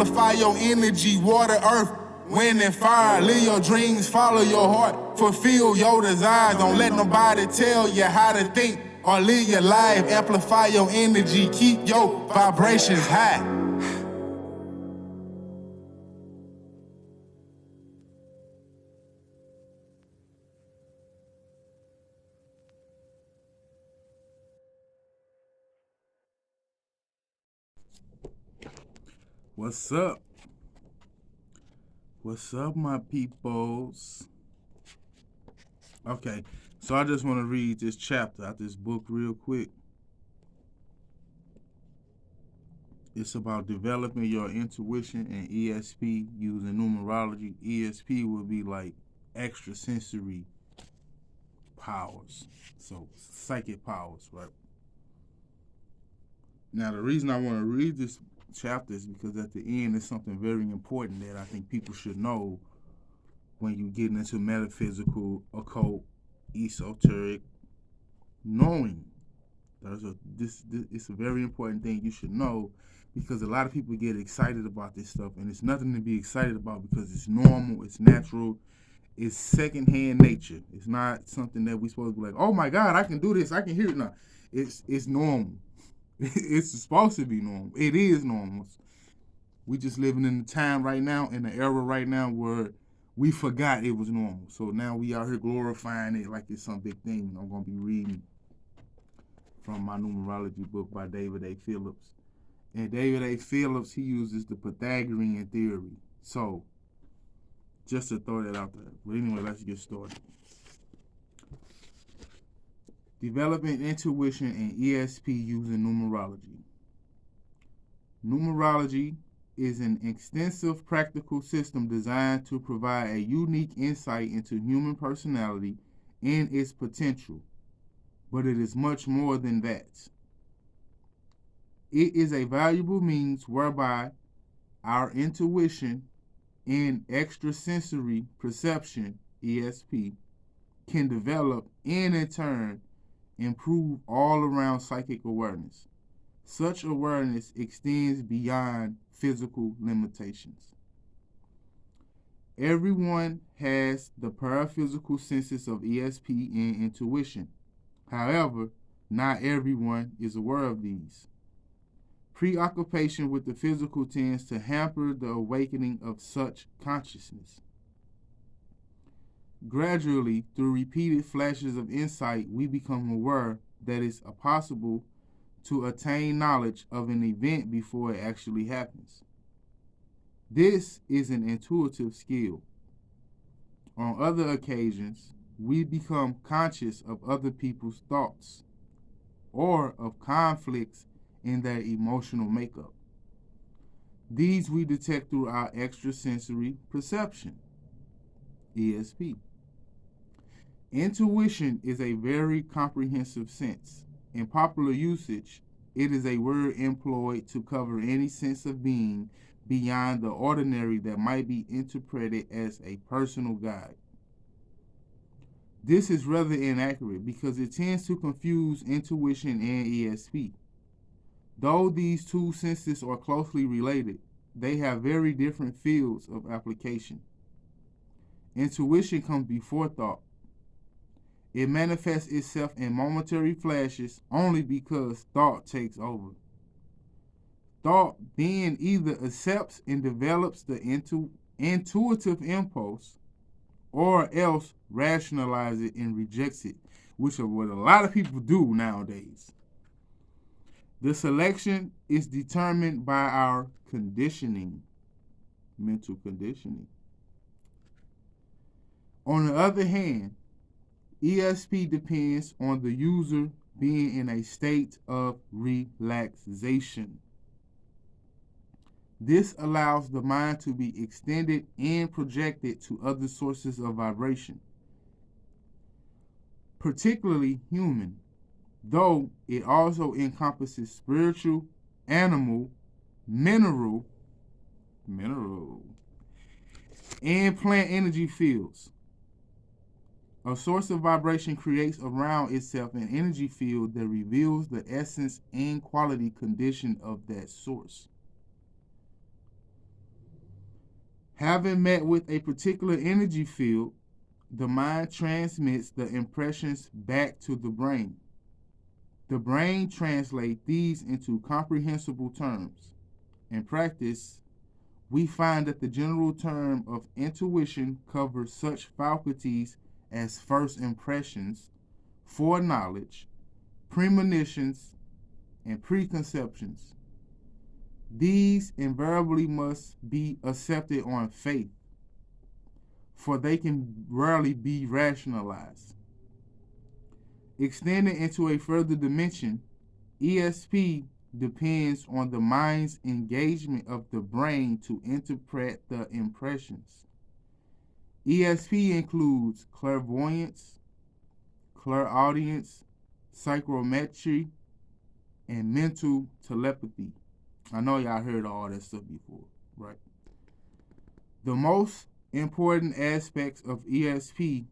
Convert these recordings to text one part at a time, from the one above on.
amplify your energy, water, earth, wind, and fire. Live your dreams, follow your heart, fulfill your desires. Don't let nobody tell you how to think or live your life. Amplify your energy, keep your vibrations high. What's up? What's up, my peoples? Okay, so I just want to read this chapter out this book real quick. It's about developing your intuition and ESP using numerology. ESP would be like extrasensory powers, so psychic powers, right? Now, the reason I want to read this chapter is because at the end is something very important that I think people should know when you get into metaphysical, occult, esoteric knowing. It's a very important thing you should know, because a lot of people get excited about this stuff, and it's nothing to be excited about because it's normal, it's natural, it's secondhand nature. It's not something that we're supposed to be like, oh my God, I can do this, I can hear it now. It's normal. It's supposed to be normal. It is normal. We just living in the time right now, in the era right now where we forgot it was normal. So now we out here glorifying it like it's some big thing. I'm going to be reading from my numerology book by David A. Phillips. And David A. Phillips, he uses the Pythagorean theory. So, just to throw that out there. But anyway, let's get started. Developing intuition and ESP using numerology. Numerology is an extensive practical system designed to provide a unique insight into human personality and its potential, but it is much more than that. It is a valuable means whereby our intuition and extrasensory perception, ESP, can develop and in turn improve all-around psychic awareness. Such awareness extends beyond physical limitations. Everyone has the paraphysical senses of ESP and intuition. However, not everyone is aware of these. Preoccupation with the physical tends to hamper the awakening of such consciousness. Gradually, through repeated flashes of insight, we become aware that it's possible to attain knowledge of an event before it actually happens. This is an intuitive skill. On other occasions, we become conscious of other people's thoughts or of conflicts in their emotional makeup. These we detect through our extrasensory perception, ESP. Intuition is a very comprehensive sense. In popular usage, it is a word employed to cover any sense of being beyond the ordinary that might be interpreted as a personal guide. This is rather inaccurate because it tends to confuse intuition and ESP. Though these two senses are closely related, they have very different fields of application. Intuition comes before thought. It manifests itself in momentary flashes only because thought takes over. Thought then either accepts and develops the intuitive impulse, or else rationalizes it and rejects it, which is what a lot of people do nowadays. The selection is determined by our conditioning, mental conditioning. On the other hand, ESP depends on the user being in a state of relaxation. This allows the mind to be extended and projected to other sources of vibration, particularly human, though it also encompasses spiritual, animal, mineral, and plant energy fields. A source of vibration creates around itself an energy field that reveals the essence and quality condition of that source. Having met with a particular energy field, the mind transmits the impressions back to the brain. The brain translates these into comprehensible terms. In practice, we find that the general term of intuition covers such faculties as first impressions, foreknowledge, premonitions, and preconceptions. These invariably must be accepted on faith, for they can rarely be rationalized. Extending into a further dimension, ESP depends on the mind's engagement of the brain to interpret the impressions. ESP includes clairvoyance, clairaudience, psychrometry, and mental telepathy. I know y'all heard all that stuff before, right? The most important aspects of ESP,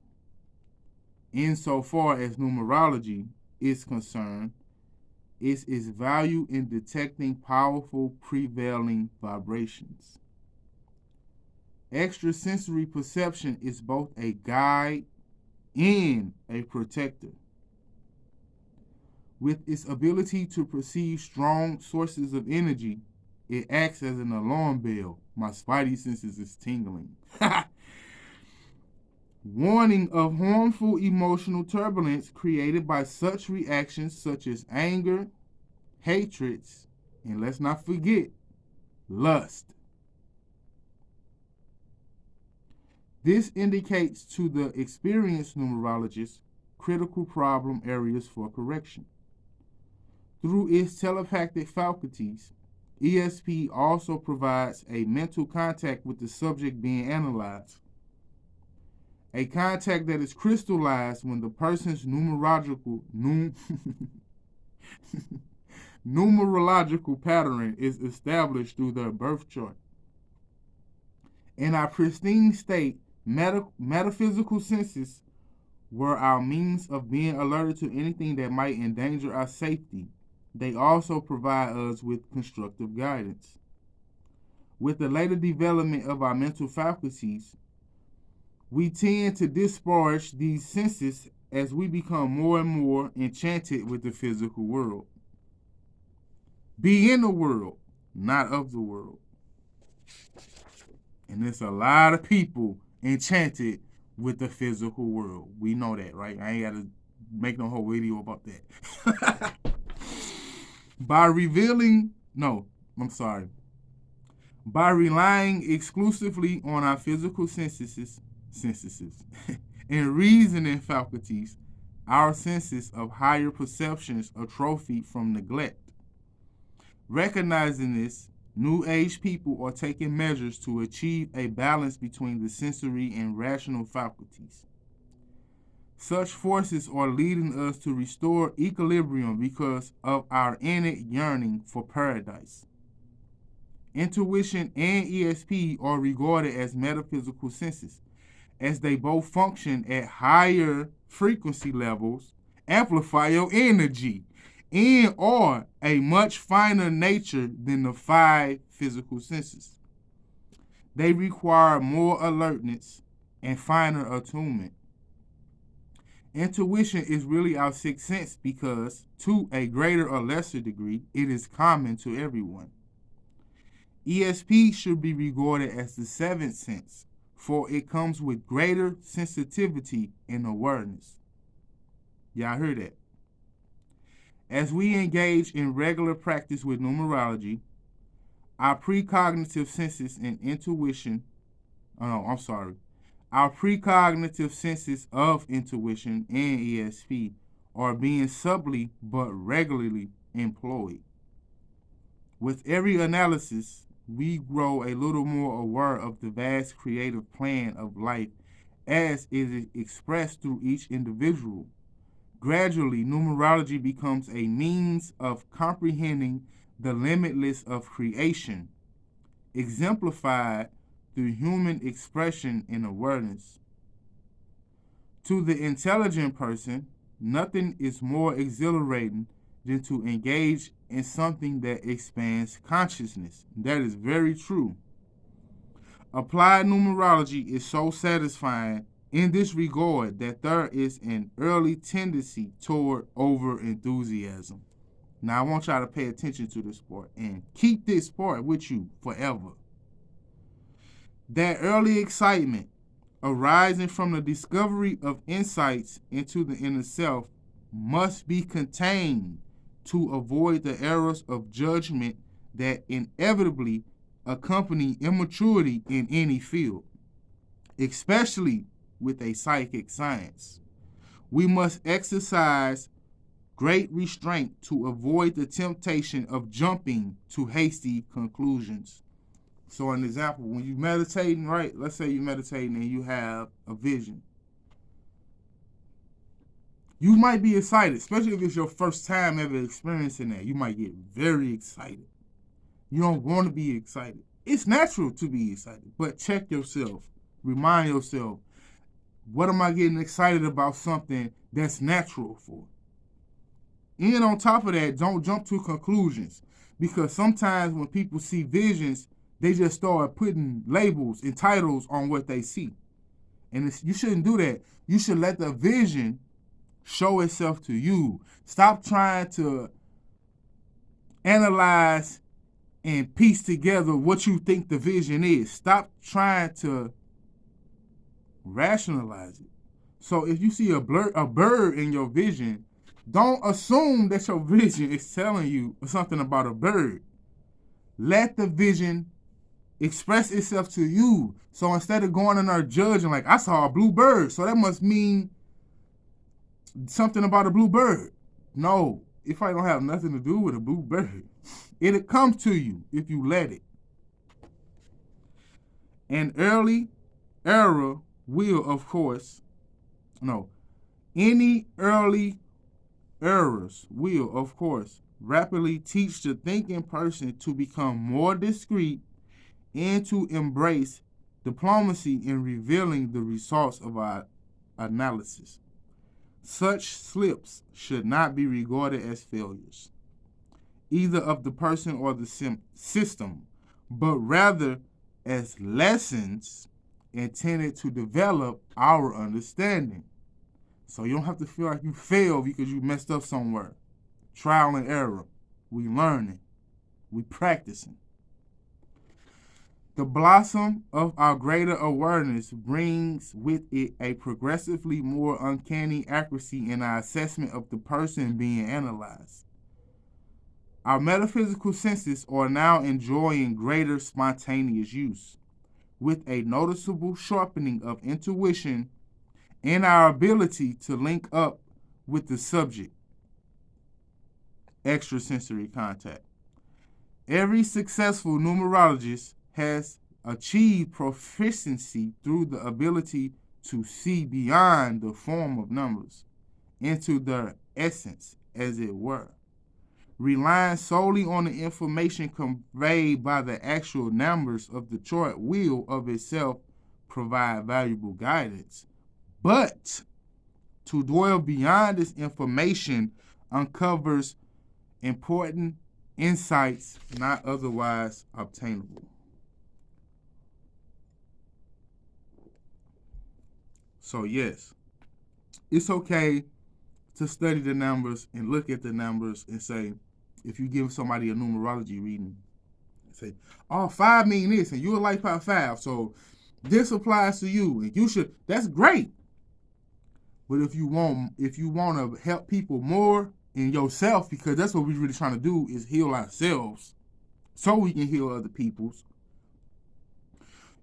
insofar as numerology is concerned, is its value in detecting powerful prevailing vibrations. Extrasensory perception is both a guide and a protector. With its ability to perceive strong sources of energy, it acts as an alarm bell. My spidey senses is tingling. Warning of harmful emotional turbulence created by such reactions such as anger, hatreds, and let's not forget, lust. This indicates to the experienced numerologist critical problem areas for correction. Through its telepathic faculties, ESP also provides a mental contact with the subject being analyzed. A contact that is crystallized when the person's numerological pattern is established through their birth chart. In our pristine state, metaphysical senses were our means of being alerted to anything that might endanger our safety. They also provide us with constructive guidance. With the later development of our mental faculties, we tend to disparage these senses as we become more and more enchanted with the physical world. Be in the world, not of the world. And there's a lot of people enchanted with the physical world. We know that, right? I ain't got to make no whole video about that. By relying exclusively on our physical senses and reasoning faculties, our senses of higher perceptions atrophy from neglect. Recognizing this, New Age people are taking measures to achieve a balance between the sensory and rational faculties. Such forces are leading us to restore equilibrium because of our innate yearning for paradise. Intuition and ESP are regarded as metaphysical senses, as they both function at higher frequency levels, amplify your energy, and are a much finer nature than the 5 physical senses. They require more alertness and finer attunement. Intuition is really our sixth sense because, to a greater or lesser degree, it is common to everyone. ESP should be regarded as the 7th sense, for it comes with greater sensitivity and awareness. Y'all heard that? As we engage in regular practice with numerology, our precognitive senses and intuition, our precognitive senses of intuition and ESP are being subtly but regularly employed. With every analysis, we grow a little more aware of the vast creative plan of life as it is expressed through each individual. Gradually, numerology becomes a means of comprehending the limitless of creation, exemplified through human expression and awareness. To the intelligent person, nothing is more exhilarating than to engage in something that expands consciousness. That is very true. Applied numerology is so satisfying in this regard that there is an early tendency toward over-enthusiasm. Now, I want y'all to pay attention to this part and keep this part with you forever. That early excitement arising from the discovery of insights into the inner self must be contained to avoid the errors of judgment that inevitably accompany immaturity in any field, especially with a psychic science. We must exercise great restraint to avoid the temptation of jumping to hasty conclusions. So an example, when you're meditating, right? Let's say you're meditating and you have a vision. You might be excited, especially if it's your first time ever experiencing that. You might get very excited. You don't want to be excited. It's natural to be excited, but check yourself. Remind yourself, what am I getting excited about something that's natural for? And on top of that, don't jump to conclusions, because sometimes when people see visions, they just start putting labels and titles on what they see. And you shouldn't do that. You should let the vision show itself to you. Stop trying to analyze and piece together what you think the vision is. Stop trying to rationalize it. So if you see a bird in your vision, don't assume that your vision is telling you something about a bird. Let the vision express itself to you. So instead of going in there judging, like, I saw a blue bird, so that must mean something about a blue bird. No, it probably don't have nothing to do with a blue bird. It'll come to you if you let it. An early error will, of course, any early errors will, of course, rapidly teach the thinking person to become more discreet and to embrace diplomacy in revealing the results of our analysis. Such slips should not be regarded as failures, either of the person or the system, but rather as lessons intended to develop our understanding. So you don't have to feel like you failed because you messed up somewhere. Trial and error. We learning. We practicing. The blossom of our greater awareness brings with it a progressively more uncanny accuracy in our assessment of the person being analyzed. Our metaphysical senses are now enjoying greater spontaneous use, with a noticeable sharpening of intuition and our ability to link up with the subject. Extrasensory contact. Every successful numerologist has achieved proficiency through the ability to see beyond the form of numbers into their essence, as it were. Relying solely on the information conveyed by the actual numbers of the chart will of itself provide valuable guidance. But to dwell beyond this information uncovers important insights not otherwise obtainable. So yes, it's okay to study the numbers and look at the numbers and say, if you give somebody a numerology reading, say, oh, 5 mean this, and you're a life out 5, so this applies to you, and you should, that's great. But if you want to help people more in yourself, because that's what we're really trying to do, is heal ourselves so we can heal other people's.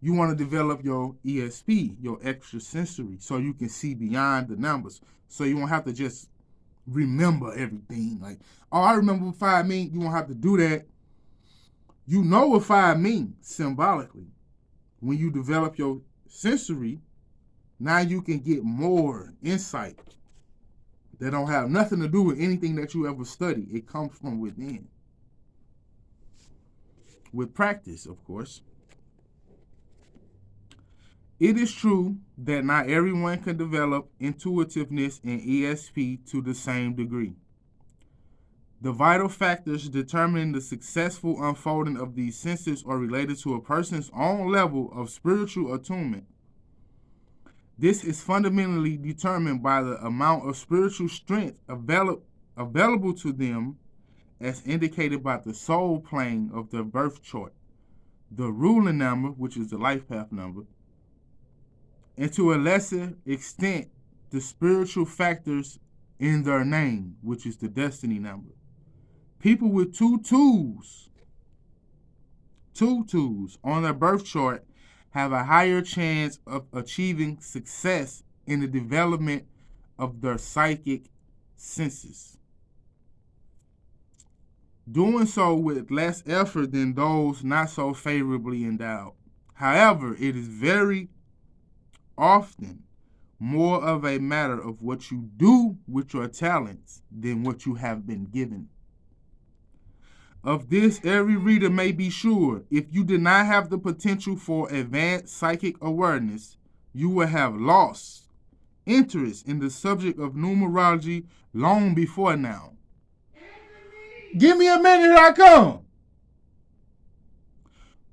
You want to develop your ESP, your extrasensory, so you can see beyond the numbers. So you won't have to just remember everything. Like, oh, I remember what 5 means. You won't have to do that. You know what 5 means symbolically. When you develop your sensory, now you can get more insight that don't have nothing to do with anything that you ever studied. It comes from within. With practice, of course. It is true that not everyone can develop intuitiveness and ESP to the same degree. The vital factors determining the successful unfolding of these senses are related to a person's own level of spiritual attunement. This is fundamentally determined by the amount of spiritual strength available to them, as indicated by the soul plane of their birth chart, the ruling number, which is the life path number, and to a lesser extent, the spiritual factors in their name, which is the destiny number. People with two twos on their birth chart have a higher chance of achieving success in the development of their psychic senses, doing so with less effort than those not so favorably endowed. However, it is very often more of a matter of what you do with your talents than what you have been given. Of this, every reader may be sure. If you did not have the potential for advanced psychic awareness, you would have lost interest in the subject of numerology long before now. Give me a minute, here I come.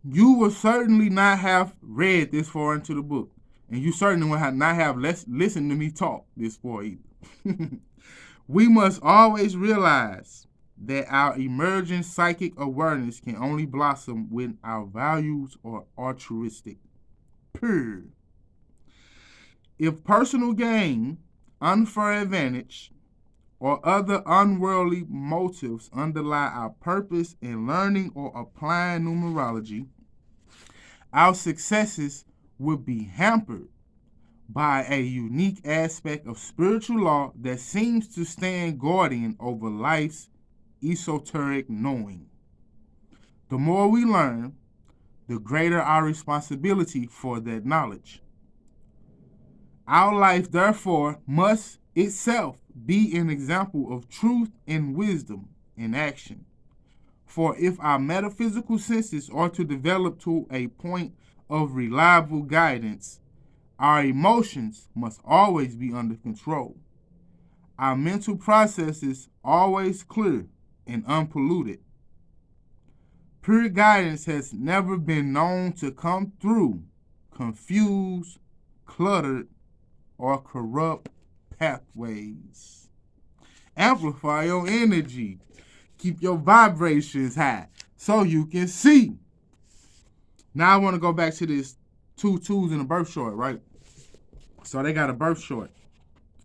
You will certainly not have read this far into the book, and you certainly will not have listened to me talk this far either. We must always realize that our emerging psychic awareness can only blossom when our values are altruistic. Period. If personal gain, unfair advantage, or other unworldly motives underlie our purpose in learning or applying numerology, our successes would be hampered by a unique aspect of spiritual law that seems to stand guardian over life's esoteric knowing. The more we learn, the greater our responsibility for that knowledge. Our life, therefore, must itself be an example of truth and wisdom in action. For if our metaphysical senses are to develop to a point of reliable guidance, our emotions must always be under control. Our mental processes always clear and unpolluted. Pure guidance has never been known to come through confused, cluttered, or corrupt pathways. Amplify your energy. Keep your vibrations high so you can see. Now I want to go back to this 2 twos in a birth chart, right? So they got a birth chart.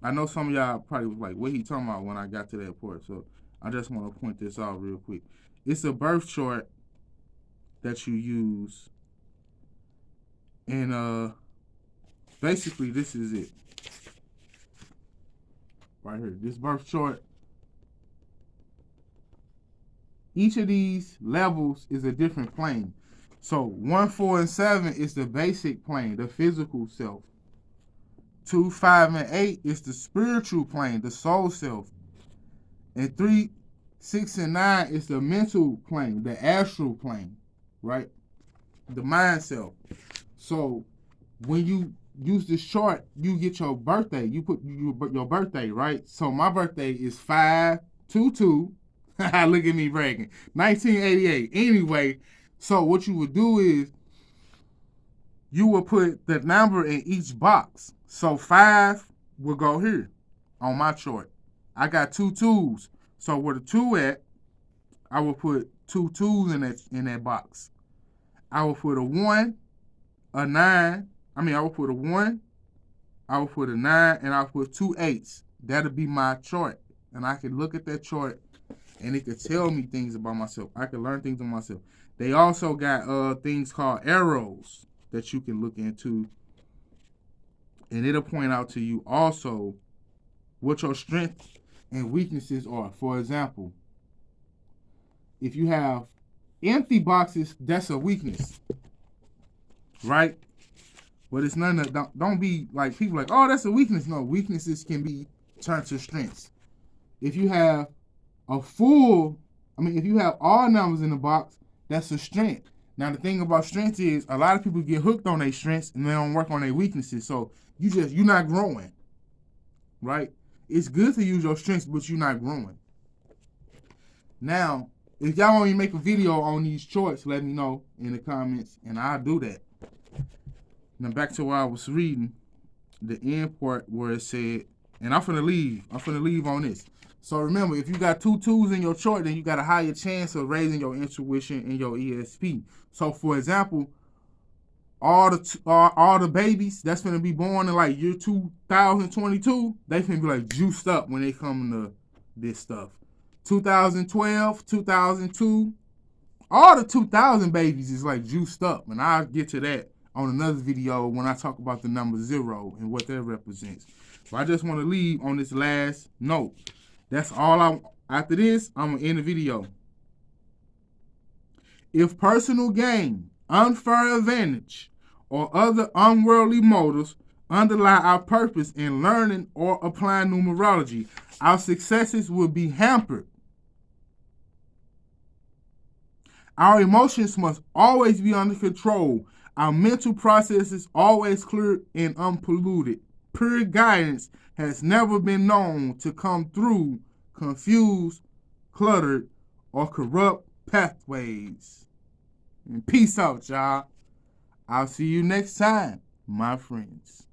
I know some of y'all probably was like, what he talking about when I got to that part? So I just want to point this out real quick. It's a birth chart that you use. And basically this is it. Right here. This birth chart. Each of these levels is a different plane. So 1, 4, and 7 is the basic plane, the physical self. 2, 5, and 8 is the spiritual plane, the soul self. And 3, 6, and 9 is the mental plane, the astral plane, right? The mind self. So when you use this chart, you get your birthday. You put your birthday, right? So my birthday is 5/22. Look at me bragging. 1988. Anyway, so what you would do is you will put the number in each box. So 5 will go here on my chart. I got 2 twos. So where the 2 at, I will put 2 twos in that box. I will put a 1, a 9. I will put a 1, I will put a 9, and I'll put 2 8s. That'll be my chart. And I can look at that chart and it could tell me things about myself. I can learn things about myself. They also got things called arrows that you can look into. And it'll point out to you also what your strengths and weaknesses are. For example, if you have empty boxes, that's a weakness, right? But it's none of don't be like people like, oh, that's a weakness. No, weaknesses can be turned to strengths. If you have if you have all numbers in the box, that's a strength. Now the thing about strengths is a lot of people get hooked on their strengths and they don't work on their weaknesses. So you're not growing, right? It's good to use your strengths, but you're not growing. Now, if y'all want me to make a video on these charts, let me know in the comments, and I'll do that. Now, back to what I was reading, the end part where it said, and I'm finna leave on this. So remember, if you got 2 2s in your chart, then you got a higher chance of raising your intuition and your ESP. So, for example, all the babies that's gonna be born in like year 2022, they finna be like juiced up when they come to this stuff. 2012, 2002, all the 2000 babies is like juiced up, and I'll get to that on another video when I talk about the number 0 and what that represents. So I just want to leave on this last note. That's all after this, I'm gonna end the video. If personal gain, unfair advantage, or other unworldly motives underlie our purpose in learning or applying numerology, our successes will be hampered. Our emotions must always be under control. Our mental processes always clear and unpolluted. Pure guidance has never been known to come through confused, cluttered, or corrupt pathways. And peace out, y'all. I'll see you next time, my friends.